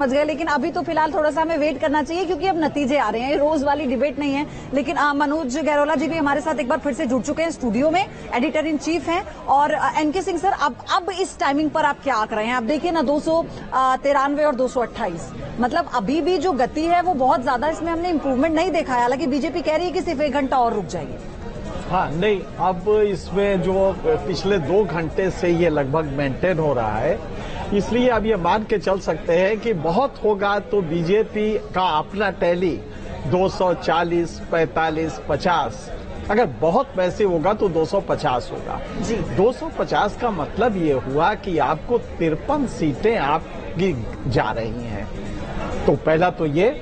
समझ गए, लेकिन अभी तो फिलहाल थोड़ा सा हमें वेट करना चाहिए क्योंकि अब नतीजे आ रहे हैं। ये रोज वाली डिबेट नहीं है। लेकिन मनोज गैरोला जी भी हमारे साथ एक बार फिर से जुड़ चुके हैं स्टूडियो में, एडिटर इन चीफ हैं। और एनके सिंह सर, अब इस टाइमिंग पर आप क्या आंक रहे हैं? आप देखिए ना, 293 और 228, मतलब अभी भी जो गति है वो बहुत ज्यादा, इसमें हमने इंप्रूवमेंट नहीं देखा है। हालांकि बीजेपी कह रही है कि सिर्फ 1 घंटा और रुक जाइए। हाँ, नहीं, अब इसमें जो पिछले 2 घंटे से ये लगभग मेंटेन हो रहा है, इसलिए अब ये मान के चल सकते हैं कि बहुत होगा तो बीजेपी का अपना टैली 240, 45, 50, अगर बहुत पैसे होगा तो 250 होगा जी। 250 का मतलब ये हुआ कि आपको 53 सीटें आपकी जा रही हैं। तो पहला तो ये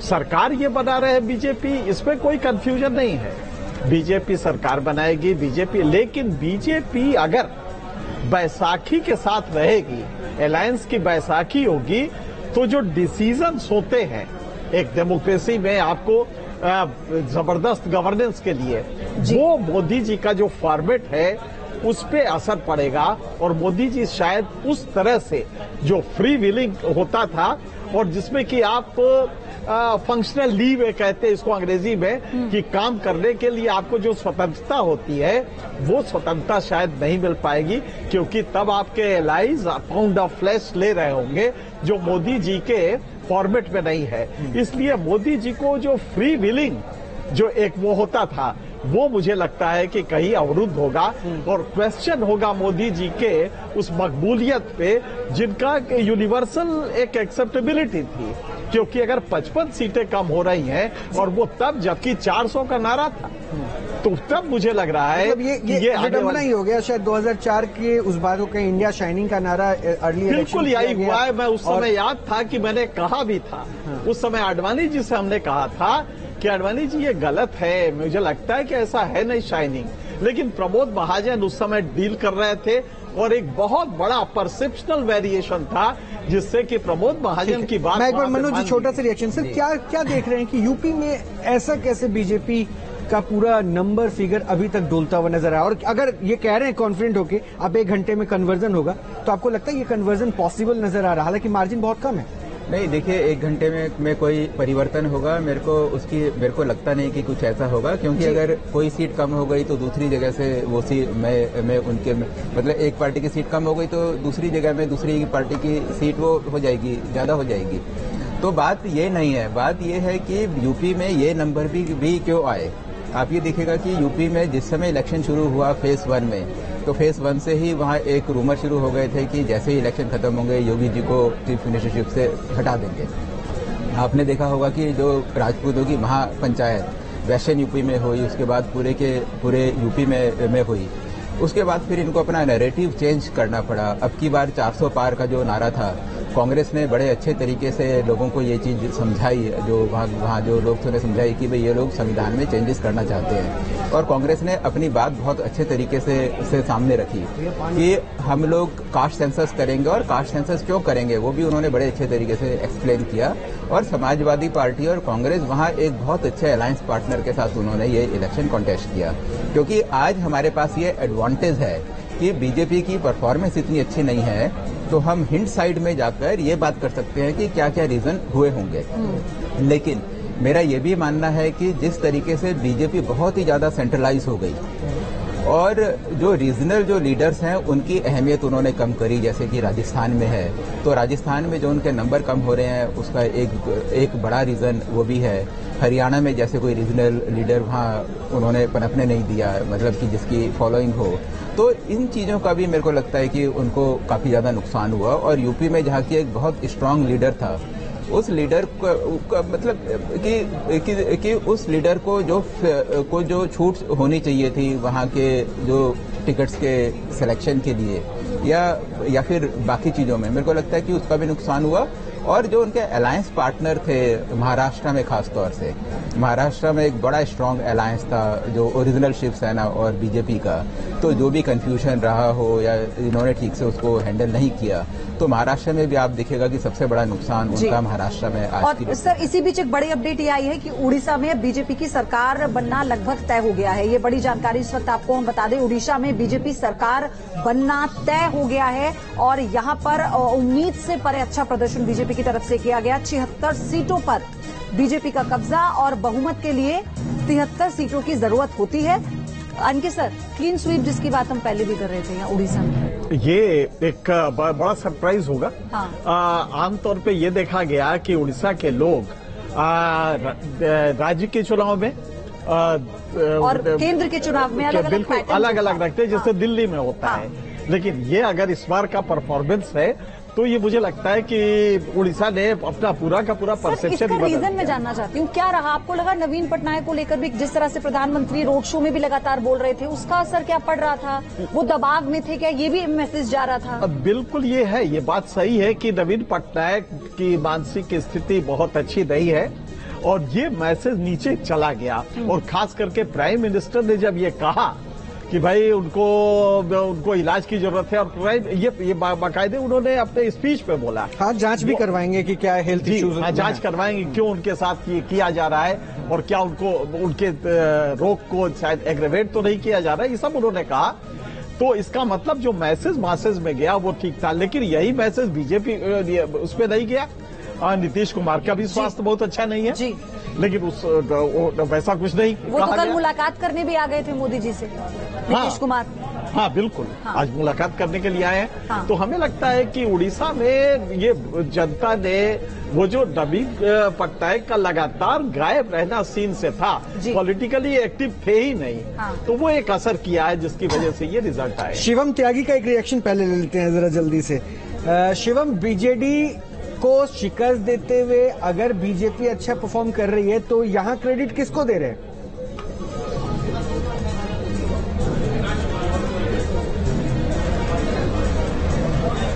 सरकार ये बना रहे हैं बीजेपी, इसमें कोई कंफ्यूजन नहीं है। बीजेपी सरकार बनाएगी बीजेपी, लेकिन बीजेपी अगर बैसाखी के साथ रहेगी, अलायंस की बैसाखी होगी, तो जो डिसीजंस होते हैं एक डेमोक्रेसी में आपको जबरदस्त गवर्नेंस के लिए, वो मोदी जी का जो फॉर्मेट है उस पे असर पड़ेगा। और मोदी जी शायद उस तरह से जो फ्री विलिंग होता था और जिसमें कि आप फंक्शनल लीव कहते हैं इसको अंग्रेजी में, कि काम करने के लिए आपको जो स्वतंत्रता होती है वो स्वतंत्रता शायद नहीं मिल पाएगी, क्योंकि तब आपके एलाइज पाउंड ऑफ फ्लैश ले रहे होंगे जो मोदी जी के फॉर्मेट में नहीं है। इसलिए मोदी जी को जो फ्री विलिंग जो एक वो होता था, वो मुझे लगता है कि कहीं अवरुद्ध होगा और क्वेश्चन होगा मोदी जी के उस मकबूलियत पे जिनका यूनिवर्सल एक एक्सेप्टेबिलिटी थी। क्योंकि अगर 55 सीटें कम हो रही हैं और वो तब जबकि 400 का नारा था, तो तब मुझे लग रहा है मतलब ये विडंबना ही हो गया। शायद 2004 के उस बात को कहीं इंडिया शाइनिंग का नारा अर्ली बिल्कुल यही हुआ है। मैं उस समय याद था कि मैंने कहा भी था, उस समय आडवाणी जी से हमने कहा था कि आडवाणी जी ये गलत है, मुझे लगता है कि ऐसा है नहीं शाइनिंग। लेकिन प्रमोद महाजन उस समय डील कर रहे थे और एक बहुत बड़ा परसेप्शनल वेरिएशन था जिससे कि प्रमोद महाजन की बात। मैं एक बार मनोज जी छोटा सा रिएक्शन सर, क्या देख रहे हैं कि यूपी में ऐसा कैसे बीजेपी का पूरा नंबर फिगर अभी तक डोलता हुआ नजर आया? और अगर ये कह रहे हैं कॉन्फिडेंट होके अब 1 घंटे में कन्वर्जन होगा, तो आपको लगता है ये कन्वर्जन पॉसिबल नजर आ रहा है? हालांकि मार्जिन बहुत कम है। नहीं, देखिए 1 घंटे में कोई परिवर्तन होगा मेरे को लगता नहीं कि कुछ ऐसा होगा, क्योंकि अगर कोई सीट कम हो गई तो दूसरी जगह से वो सीट मैं उनके मतलब एक पार्टी की सीट कम हो गई तो दूसरी जगह में दूसरी पार्टी की सीट वो हो जाएगी, ज्यादा हो जाएगी। तो बात ये नहीं है, बात ये है कि यूपी में ये नंबर भी क्यों आए। आप ये देखिएगा कि यूपी में जिस समय इलेक्शन शुरू हुआ फेज 1 में, तो फेज 1 से ही वहाँ एक रूमर शुरू हो गए थे कि जैसे ही इलेक्शन खत्म होंगे योगी जी को चीफ मिनिस्टरशिप से हटा देंगे। आपने देखा होगा कि जो राजपूतों की महापंचायत वेस्टर्न यूपी में हुई, उसके बाद पूरे यूपी में हुई। उसके बाद फिर इनको अपना नैरेटिव चेंज करना पड़ा। अब की बार 400 पार का जो नारा था, कांग्रेस ने बड़े अच्छे तरीके से लोगों को ये चीज समझाई, जो वहाँ जो लोग थे समझाई कि भाई ये लोग संविधान में चेंजेस करना चाहते हैं। और कांग्रेस ने अपनी बात बहुत अच्छे तरीके से सामने रखी कि हम लोग कास्ट सेंसस करेंगे, और कास्ट सेंसस क्यों करेंगे वो भी उन्होंने बड़े अच्छे तरीके से एक्सप्लेन किया। और समाजवादी पार्टी और कांग्रेस वहाँ एक बहुत अच्छे अलायंस पार्टनर के साथ उन्होंने ये इलेक्शन कॉन्टेस्ट किया। क्योंकि आज हमारे पास ये एडवांटेज है कि बीजेपी की परफॉर्मेंस इतनी अच्छी नहीं है, तो हम हिंट साइड में जाकर ये बात कर सकते हैं कि क्या क्या रीजन हुए होंगे। लेकिन मेरा ये भी मानना है कि जिस तरीके से बीजेपी बहुत ही ज्यादा सेंट्रलाइज हो गई और जो रीजनल जो लीडर्स हैं उनकी अहमियत उन्होंने कम करी, जैसे कि राजस्थान में है, तो राजस्थान में जो उनके नंबर कम हो रहे हैं उसका एक बड़ा रीजन वो भी है। हरियाणा में जैसे कोई रीजनल लीडर वहाँ उन्होंने पनपने नहीं दिया, मतलब कि जिसकी फॉलोइंग हो, तो इन चीजों का भी मेरे को लगता है कि उनको काफी ज्यादा नुकसान हुआ। और यूपी में जहाँ की एक बहुत स्ट्रांग लीडर था, उस लीडर को मतलब कि उस लीडर को जो छूट होनी चाहिए थी वहाँ के जो टिकट्स के सिलेक्शन के लिए या फिर बाकी चीजों में, मेरे को लगता है कि उसका भी नुकसान हुआ। और जो उनके अलायंस पार्टनर थे महाराष्ट्र में, खास तौर से महाराष्ट्र में एक बड़ा स्ट्रांग अलायंस था जो ओरिजिनल शिवसेना और बीजेपी का, तो जो भी कंफ्यूजन रहा हो या इन्होंने ठीक से उसको हैंडल नहीं किया, तो महाराष्ट्र में भी आप देखिएगा कि सबसे बड़ा नुकसान उनका महाराष्ट्र में आज की। और सर इसी बीच एक बड़ी अपडेट ये आई है कि उड़ीसा में बीजेपी की सरकार बनना लगभग तय हो गया है। ये बड़ी जानकारी इस वक्त आपको हम बता दें, उड़ीसा में बीजेपी सरकार बनना तय हो गया है और यहाँ पर उम्मीद से परे अच्छा प्रदर्शन बीजेपी की तरफ से किया गया। 76 सीटों पर बीजेपी का कब्जा और बहुमत के लिए 73 सीटों की जरूरत होती है। अनके सर, क्लीन स्वीप जिसकी बात हम पहले भी कर रहे थे यहाँ उड़ीसा में, ये एक बड़ा सरप्राइज होगा। हाँ। आमतौर पे ये देखा गया कि उड़ीसा के लोग राज्य के चुनाव में और केंद्र के चुनाव में अलग अलग बिल्कुल अलग अलग रखते हैं, जैसे दिल्ली में होता है। लेकिन ये अगर इस बार का परफॉर्मेंस है तो ये मुझे लगता है कि उड़ीसा ने अपना पूरा का पूरा परसेप्शन ही रीजन मैं जानना चाहती हूँ, क्या रहा? आपको लगा नवीन पटनायक को लेकर भी जिस तरह से प्रधानमंत्री रोड शो में भी लगातार बोल रहे थे, उसका असर क्या पड़ रहा था? वो दबाव में थे क्या? ये भी मैसेज जा रहा था? बिल्कुल ये है, ये बात सही है कि नवीन पटनायक की मानसिक स्थिति बहुत अच्छी नहीं है और ये मैसेज नीचे चला गया। और खास करके प्राइम मिनिस्टर ने जब ये कहा कि भाई उनको इलाज की जरूरत है, और ये बाकायदे उन्होंने अपने स्पीच पे बोला। हाँ, जांच भी करवाएंगे कि क्या हेल्थ इश्यूज। हाँ, जांच करवाएंगे क्यों उनके साथ ये किया जा रहा है और क्या उनके रोग को शायद एग्रेवेट तो नहीं किया जा रहा है, ये सब उन्होंने कहा। तो इसका मतलब जो मैसेज में गया वो ठीक था, लेकिन यही मैसेज बीजेपी उसमें नहीं गया। नीतीश कुमार का भी स्वास्थ्य बहुत अच्छा नहीं है जी, लेकिन वैसा कुछ नहीं वो तो कल मुलाकात करने भी आ गए थे मोदी जी से, नीतीश कुमार। हाँ बिल्कुल, हाँ। आज मुलाकात करने के लिए आए हैं। हाँ। तो हमें लगता है कि उड़ीसा में ये जनता ने वो जो नवीन पटनायक का लगातार गायब रहना सीन से था, पॉलिटिकली एक्टिव थे ही नहीं। हाँ। तो वो एक असर किया है जिसकी वजह से ये रिजल्ट आए। शिवम त्यागी का एक रिएक्शन पहले ले लेते हैं जरा जल्दी से। शिवम, बीजेडी को शिकस्त देते हुए अगर बीजेपी अच्छा परफॉर्म कर रही है तो यहाँ क्रेडिट किसको दे रहे हैं?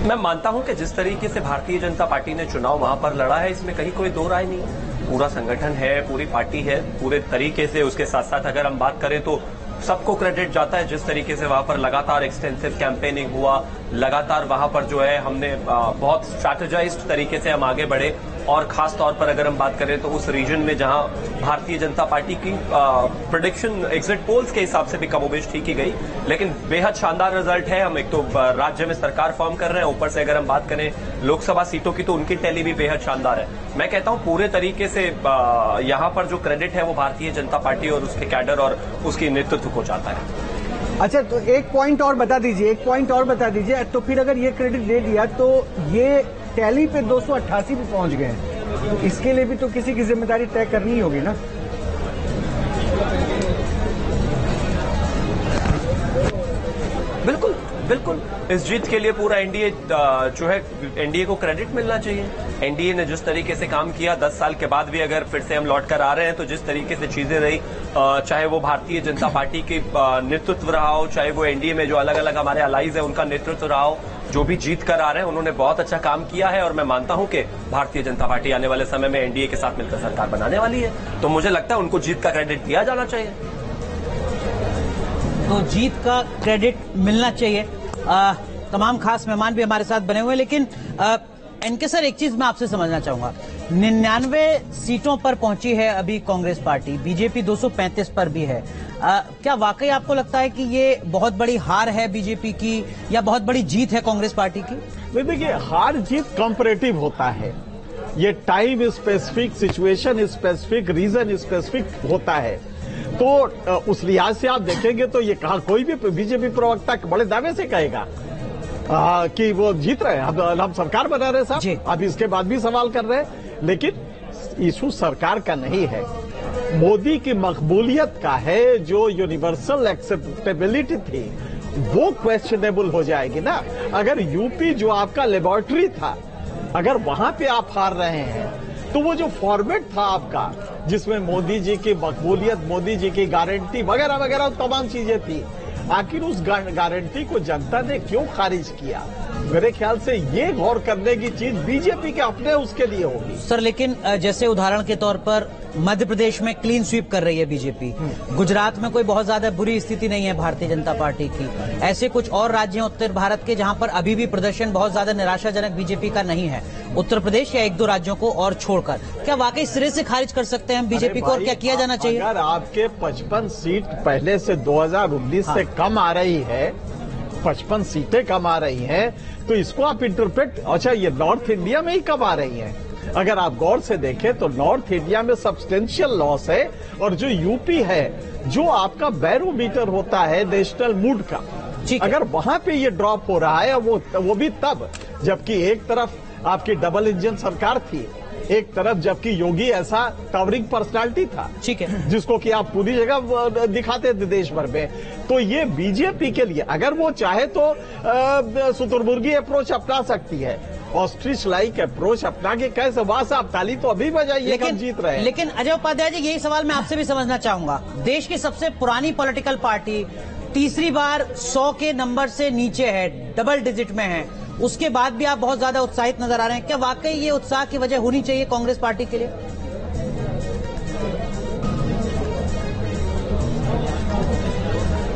मैं मानता हूं कि जिस तरीके से भारतीय जनता पार्टी ने चुनाव वहां पर लड़ा है, इसमें कहीं कोई दो राय नहीं है। पूरा संगठन है, पूरी पार्टी है, पूरे तरीके से। उसके साथ साथ अगर हम बात करें तो सबको क्रेडिट जाता है जिस तरीके से वहां पर लगातार एक्सटेंसिव कैंपेनिंग हुआ, लगातार वहां पर जो है हमने बहुत स्ट्रैटेजाइज्ड तरीके से हम आगे बढ़े। और खास तौर पर अगर हम बात करें तो उस रीजन में जहां भारतीय जनता पार्टी की प्रेडिक्शन एग्जिट पोल्स के हिसाब से भी कमोबेश ठीक ही गई, लेकिन बेहद शानदार रिजल्ट है। हम एक तो राज्य में सरकार फॉर्म कर रहे हैं, ऊपर से अगर हम बात करें लोकसभा सीटों की तो उनकी टैली भी बेहद शानदार है। मैं कहता हूं पूरे तरीके से यहां पर जो क्रेडिट है वो भारतीय जनता पार्टी और उसके कैडर और उसके नेतृत्व को जाता है। अच्छा, तो एक पॉइंट और बता दीजिए, तो फिर अगर ये क्रेडिट दे दिया तो ये टैली पे 288 भी पहुंच गए हैं, तो इसके लिए भी तो किसी की जिम्मेदारी तय करनी ही होगी ना। बिल्कुल बिल्कुल, इस जीत के लिए पूरा एनडीए जो है, एनडीए को क्रेडिट मिलना चाहिए। एनडीए ने जिस तरीके से काम किया 10 साल के बाद भी अगर फिर से हम लौट कर आ रहे हैं तो जिस तरीके से चीजें रही, चाहे वो भारतीय जनता पार्टी के नेतृत्व रहा हो, चाहे वो एनडीए में जो अलग अलग हमारे अलाइज है उनका नेतृत्व रहा हो, जो भी जीत कर आ रहे हैं उन्होंने बहुत अच्छा काम किया है। और मैं मानता हूं कि भारतीय जनता पार्टी आने वाले समय में एनडीए के साथ मिलकर सरकार बनाने वाली है, तो मुझे लगता है उनको जीत का क्रेडिट दिया जाना चाहिए। तो जीत का क्रेडिट मिलना चाहिए। तमाम खास मेहमान भी हमारे साथ बने हुए हैं, लेकिन एनके सर, एक चीज मैं आपसे समझना चाहूंगा। 99 सीटों पर पहुंची है अभी कांग्रेस पार्टी, बीजेपी 235 पर भी है। क्या वाकई आपको लगता है कि ये बहुत बड़ी हार है बीजेपी की या बहुत बड़ी जीत है कांग्रेस पार्टी की? देखिए, हार जीत कंपैरेटिव होता है, ये time specific, situation specific, region specific होता है। तो उस लिहाज से आप देखेंगे तो ये कहा कोई भी बीजेपी प्रवक्ता बड़े दावे से कहेगा कि वो जीत रहे हैं, हम सरकार बना रहे साहब, अब इसके बाद भी सवाल कर रहे हैं। लेकिन इशू सरकार का नहीं है, मोदी की मकबूलियत का है। जो यूनिवर्सल एक्सेप्टेबिलिटी थी वो क्वेश्चनेबल हो जाएगी ना। अगर यूपी जो आपका लेबोरेटरी था, अगर वहां पे आप हार रहे हैं तो वो जो फॉर्मेट था आपका, जिसमें मोदी जी की मकबूलियत, मोदी जी की गारंटी वगैरह वगैरह तमाम चीजें थी, आखिर उस गारंटी को जनता ने क्यों खारिज किया? मेरे ख्याल से ये गौर करने की चीज बीजेपी के अपने उसके लिए होगी। सर, लेकिन जैसे उदाहरण के तौर पर मध्य प्रदेश में क्लीन स्वीप कर रही है बीजेपी, गुजरात में कोई बहुत ज्यादा बुरी स्थिति नहीं है भारतीय जनता पार्टी की, ऐसे कुछ और राज्य हैं उत्तर भारत के जहां पर अभी भी प्रदर्शन बहुत ज्यादा निराशाजनक बीजेपी का नहीं है, उत्तर प्रदेश या 1-2 राज्यों को और छोड़कर। क्या वाकई सिरे से खारिज कर सकते हैं बीजेपी को, और क्या किया जाना चाहिए? अगर आपके 55 सीट पहले से 2019 से कम आ रही है 55 सीटें कमा रही हैं, तो इसको आप इंटरप्रेट, अच्छा ये नॉर्थ इंडिया में ही कमा रही हैं। अगर आप गौर से देखें तो नॉर्थ इंडिया में सब्सटेंशियल लॉस है, और जो यूपी है, जो आपका बैरोमीटर होता है नेशनल मूड का, अगर वहां पे ये ड्रॉप हो रहा है, वो भी तब जबकि एक तरफ आपकी डबल इंजन सरकार थी, एक तरफ जबकि योगी ऐसा टावरिंग पर्सनालिटी था, ठीक है, जिसको कि आप पूरी जगह दिखाते थे देश भर में। तो ये बीजेपी के लिए अगर वो चाहे तो शुतुरमुर्गी अप्रोच अपना सकती है, ऑस्ट्रिच लाइक अप्रोच अपना के कैसे, वहां से आप ताली तो अभी बजाइए, हम जीत रहे हैं। लेकिन अजय उपाध्याय जी, यही सवाल मैं आपसे भी समझना चाहूंगा। देश की सबसे पुरानी पॉलिटिकल पार्टी तीसरी बार 100 के नंबर से नीचे है, डबल डिजिट में है, उसके बाद भी आप बहुत ज्यादा उत्साहित नजर आ रहे हैं। क्या वाकई ये उत्साह की वजह होनी चाहिए कांग्रेस पार्टी के लिए?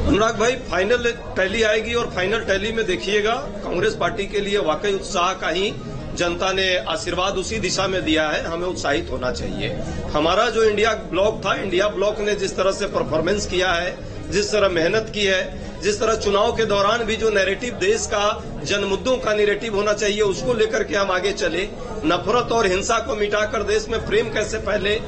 अनुराग भाई, फाइनल टैली आएगी और फाइनल टैली में देखिएगा कांग्रेस पार्टी के लिए वाकई उत्साह का ही जनता ने आशीर्वाद उसी दिशा में दिया है। हमें उत्साहित होना चाहिए। हमारा जो इंडिया ब्लॉक था, इंडिया ब्लॉक ने जिस तरह से परफॉर्मेंस किया है, जिस तरह मेहनत की है, जिस तरह चुनाव के दौरान भी जो नैरेटिव देश का जन मुद्दों का नैरेटिव होना चाहिए, उसको लेकर के हम आगे चले। नफरत और हिंसा को मिटाकर देश में प्रेम कैसे फैले,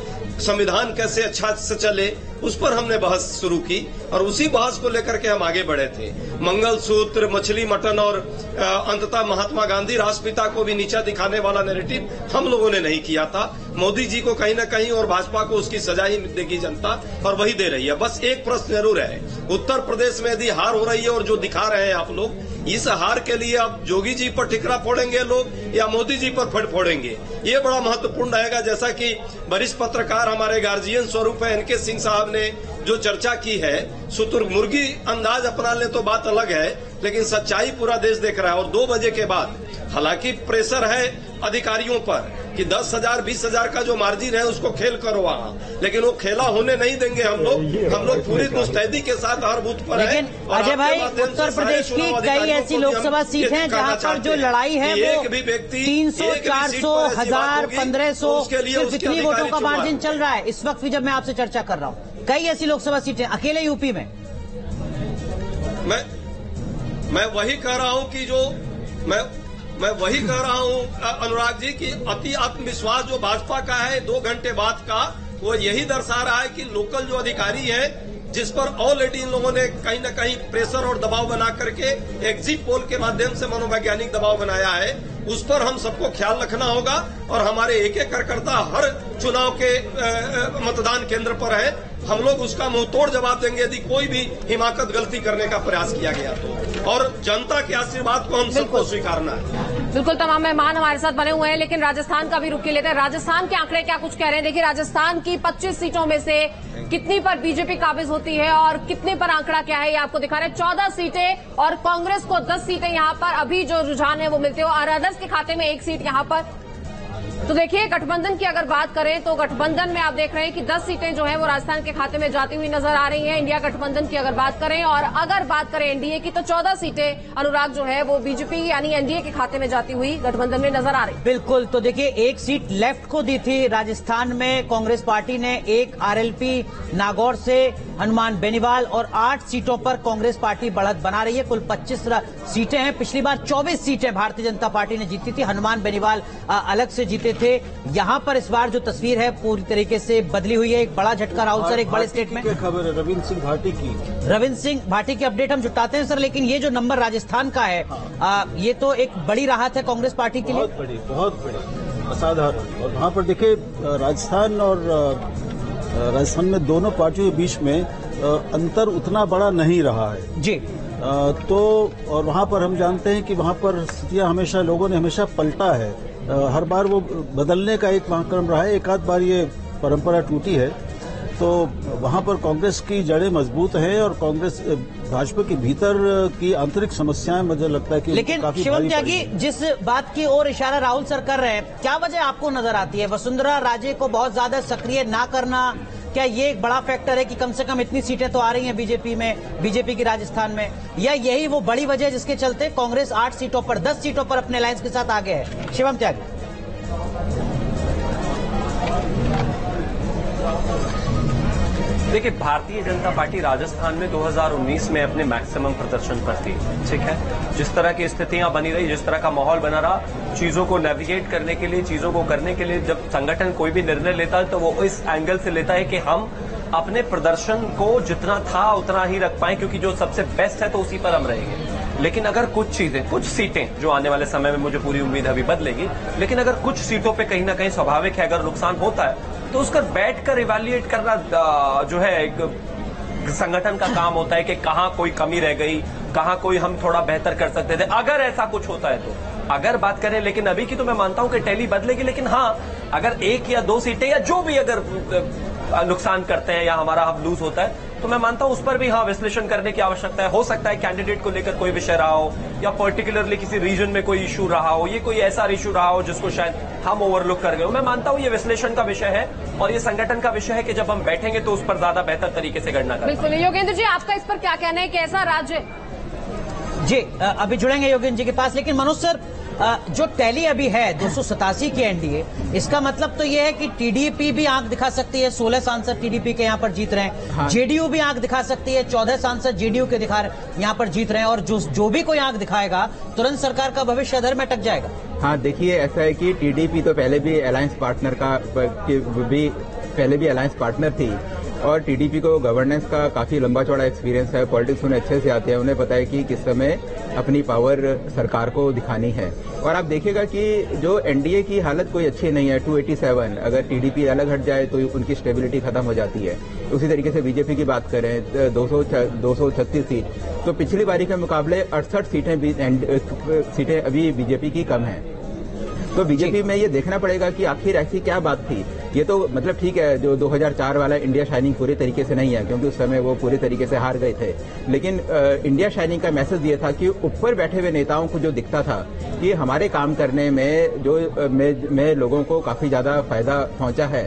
संविधान कैसे अच्छा से चले, उस पर हमने बहस शुरू की और उसी बहस को लेकर के हम आगे बढ़े थे। मंगलसूत्र, मछली मटन और अंततः महात्मा गांधी राष्ट्रपिता को भी नीचा दिखाने वाला नैरेटिव हम लोगों ने नहीं किया था। मोदी जी को कहीं न कहीं और भाजपा को उसकी सजा ही देगी जनता, और वही दे रही है। बस एक प्रश्न जरूर है, उत्तर प्रदेश में यदि हार हो रही है और जो दिखा रहे हैं आप लोग, इस हार के लिए अब जोगी जी पर ठिकरा फोड़ेंगे लोग या मोदी जी पर फोड़ेंगे, ये बड़ा महत्वपूर्ण रहेगा। जैसा कि वरिष्ठ पत्रकार हमारे गार्जियन स्वरूप है एनके सिंह साहब ने जो चर्चा की है, शुतुरमुर्गी अंदाज अपना ले तो बात अलग है, लेकिन सच्चाई पूरा देश देख रहा है। और 2 बजे के बाद हालांकि प्रेशर है अधिकारियों पर कि 10,000 20,000 का जो मार्जिन है उसको खेल करो वहां, लेकिन वो खेला होने नहीं देंगे हम लोग पूरी मुस्तैदी के साथ हर बूथ पर है। लेकिन अजय भाई, उत्तर प्रदेश की कई ऐसी लोकसभा सीट हैं जहां पर जो लड़ाई है वो 300, 400, 1000, 1500 सिर्फ इतनी वोटों का मार्जिन चल रहा है इस वक्त भी जब मैं आपसे चर्चा कर रहा हूं। कई ऐसी लोकसभा सीटें अकेले यूपी में। मैं वही कह रहा हूं कि जो मैं वही कह रहा हूं अनुराग जी कि अति आत्मविश्वास जो भाजपा का है 2 घंटे बाद का, वो यही दर्शा रहा है कि लोकल जो अधिकारी है, जिस पर ऑलरेडी इन लोगों ने कहीं न कहीं प्रेशर और दबाव बना करके एग्जिट पोल के माध्यम से मनोवैज्ञानिक दबाव बनाया है, उस पर हम सबको ख्याल रखना होगा। और हमारे एक एक कार्यकर्ता हर चुनाव के मतदान केंद्र पर है, हम लोग उसका मुंह तोड़ जवाब देंगे यदि कोई भी हिमाकत गलती करने का प्रयास किया गया तो। और जनता के आशीर्वाद को हम सबको स्वीकारना है। बिल्कुल, तमाम मेहमान हमारे साथ बने हुए हैं, लेकिन राजस्थान का भी रुख लेते हैं। राजस्थान के आंकड़े क्या कुछ कह रहे हैं? देखिए, राजस्थान की 25 सीटों में से कितनी पर बीजेपी काबिज होती है और कितने पर आंकड़ा क्या है, ये आपको दिखा रहे हैं। 14 सीटें और कांग्रेस को 10 सीटें यहां पर अभी जो रुझान है वो मिलते हो, और अदर्स के खाते में 1 सीट यहां पर। तो देखिए, गठबंधन की अगर बात करें तो गठबंधन में आप देख रहे हैं कि 10 सीटें जो है वो राजस्थान के खाते में जाती हुई नजर आ रही हैं। इंडिया गठबंधन की अगर बात करें, और अगर बात करें एनडीए की, तो 14 सीटें अनुराग जो है वो बीजेपी यानी एनडीए के खाते में जाती हुई गठबंधन में नजर आ रही। बिल्कुल, तो देखिए, 1 सीट लेफ्ट को दी थी राजस्थान में कांग्रेस पार्टी ने, 1 आरएलपी नागौर से हनुमान बेनीवाल, और 8 सीटों पर कांग्रेस पार्टी बढ़त बना रही है। कुल 25 सीटें हैं। पिछली बार 24 सीटें भारतीय जनता पार्टी ने जीती थी, हनुमान बेनीवाल अलग से जीते थे। यहां पर इस बार जो तस्वीर है पूरी तरीके से बदली हुई है। एक बड़ा झटका राहुल सर, एक बड़े स्टेट में खबर है रविंद्र सिंह भाटी की अपडेट हम जुटाते हैं सर, लेकिन ये जो नंबर राजस्थान का है, ये तो एक बड़ी राहत है कांग्रेस पार्टी के लिए। बहुत बड़ी, असाधारण। और वहां पर देखिए, राजस्थान में दोनों पार्टियों के बीच में अंतर उतना बड़ा नहीं रहा है जी। तो और वहां पर हम जानते हैं कि वहां पर स्थितियां हमेशा लोगों ने हमेशा पलटा है। हर बार वो बदलने का एक क्रम रहा है, एक आध बार ये परंपरा टूटी है। तो वहां पर कांग्रेस की जड़ें मजबूत हैं और कांग्रेस भाजपा के भीतर की आंतरिक समस्याएं मुझे लगता है कि लेकिन शिवम त्यागी, जिस बात की ओर इशारा राहुल सर कर रहे हैं, क्या वजह आपको नजर आती है? वसुंधरा राजे को बहुत ज्यादा सक्रिय ना करना, क्या ये एक बड़ा फैक्टर है कि कम से कम इतनी सीटें तो आ रही हैं बीजेपी की राजस्थान में, या यही वो बड़ी वजह है जिसके चलते कांग्रेस 8 सीटों पर 10 सीटों पर अपने अलायंस के साथ आगे है? शिवम त्यागी। देखिए, भारतीय जनता पार्टी राजस्थान में 2019 में अपने मैक्सिमम प्रदर्शन पर थी, ठीक है। जिस तरह की स्थितियां बनी रही, जिस तरह का माहौल बना रहा, चीजों को नेविगेट करने के लिए, चीजों को करने के लिए जब संगठन कोई भी निर्णय लेता है तो वो इस एंगल से लेता है कि हम अपने प्रदर्शन को जितना था उतना ही रख पाए, क्योंकि जो सबसे बेस्ट है तो उसी पर हम रहेंगे। लेकिन अगर कुछ चीजें, कुछ सीटें जो आने वाले समय में मुझे पूरी उम्मीद है अभी बदलेगी, लेकिन अगर कुछ सीटों पे कहीं ना कहीं स्वाभाविक है अगर नुकसान होता है तो उसका बैठकर इवैल्यूएट करना जो है एक संगठन का काम होता है कि कहां कोई कमी रह गई, कहां कोई हम थोड़ा बेहतर कर सकते थे, अगर ऐसा कुछ होता है तो। अगर बात करें, लेकिन अभी की तो मैं मानता हूं कि टैली बदलेगी, लेकिन हाँ, अगर 1 या 2 सीटें या जो भी अगर नुकसान करते हैं या हमारा हम लूज होता है तो मैं मानता हूं उस पर भी हाँ विश्लेषण करने की आवश्यकता है। हो सकता है कैंडिडेट को लेकर कोई विषय रहा हो या पर्टिकुलरली किसी रीजन में कोई इशू रहा हो, ये कोई ऐसा इशू रहा हो जिसको शायद हम ओवरलुक कर गए हो। मैं मानता हूं ये विश्लेषण का विषय है और ये संगठन का विषय है कि जब हम बैठेंगे तो उस पर ज्यादा बेहतर तरीके से गणना करें। बिल्कुल। योगेंद्र जी, आपका इस पर क्या कहना है, कैसा राज्य? जी, अभी जुड़ेंगे योगेंद्र जी के पास, लेकिन मनोज सर, जो टैली अभी है 287 की एनडीए, इसका मतलब तो ये है कि टीडीपी भी आंख दिखा सकती है, 16 सांसद टीडीपी के यहाँ पर जीत रहे हैं। हाँ। जेडीयू भी आंख दिखा सकती है, 14 सांसद जेडीयू के यहाँ पर जीत रहे हैं, और जो भी कोई आंख दिखाएगा तुरंत सरकार का भविष्य अधर में अटक जाएगा। हाँ, देखिए, ऐसा है कि टीडीपी तो पहले भी अलायंस पार्टनर थी और टीडीपी को गवर्नेंस का काफी लंबा चौड़ा एक्सपीरियंस है, पॉलिटिक्स उन्हें अच्छे से आते हैं, उन्हें पता है कि किस समय अपनी पावर सरकार को दिखानी है। और आप देखिएगा कि जो एनडीए की हालत कोई अच्छी नहीं है, 287, अगर टीडीपी अलग हट जाए तो उनकी स्टेबिलिटी खत्म हो जाती है। उसी तरीके से बीजेपी की बात करें, 236 सीट, तो पिछली बारी के मुकाबले 68 सीटें अभी बीजेपी की कम है। तो बीजेपी में ये देखना पड़ेगा कि आखिर ऐसी क्या बात थी। ये तो मतलब ठीक है, जो 2004 वाला इंडिया शाइनिंग पूरी तरीके से नहीं है, क्योंकि उस समय वो पूरी तरीके से हार गए थे, लेकिन इंडिया शाइनिंग का मैसेज ये था कि ऊपर बैठे हुए नेताओं को जो दिखता था कि हमारे काम करने में में लोगों को काफी ज्यादा फायदा पहुंचा है,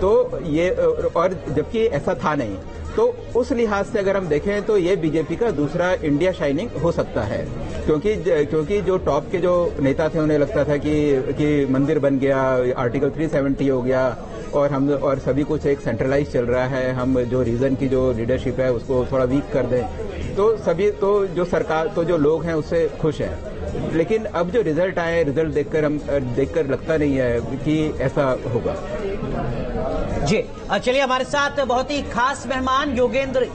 तो ये, और जबकि ऐसा था नहीं, तो उस लिहाज से अगर हम देखें तो ये बीजेपी का दूसरा इंडिया शाइनिंग हो सकता है, क्योंकि जो टॉप के जो नेता थे उन्हें लगता था कि मंदिर बन गया, आर्टिकल 370 हो गया और सभी कुछ एक सेंट्रलाइज चल रहा है, हम जो रीजन की जो लीडरशिप है उसको थोड़ा वीक कर दें, तो सभी तो जो सरकार तो जो लोग हैं उससे खुश हैं। लेकिन अब जो रिजल्ट आए, रिजल्ट देखकर लगता नहीं है कि ऐसा होगा। जी, चलिए, हमारे साथ बहुत ही खास मेहमान योगेंद्र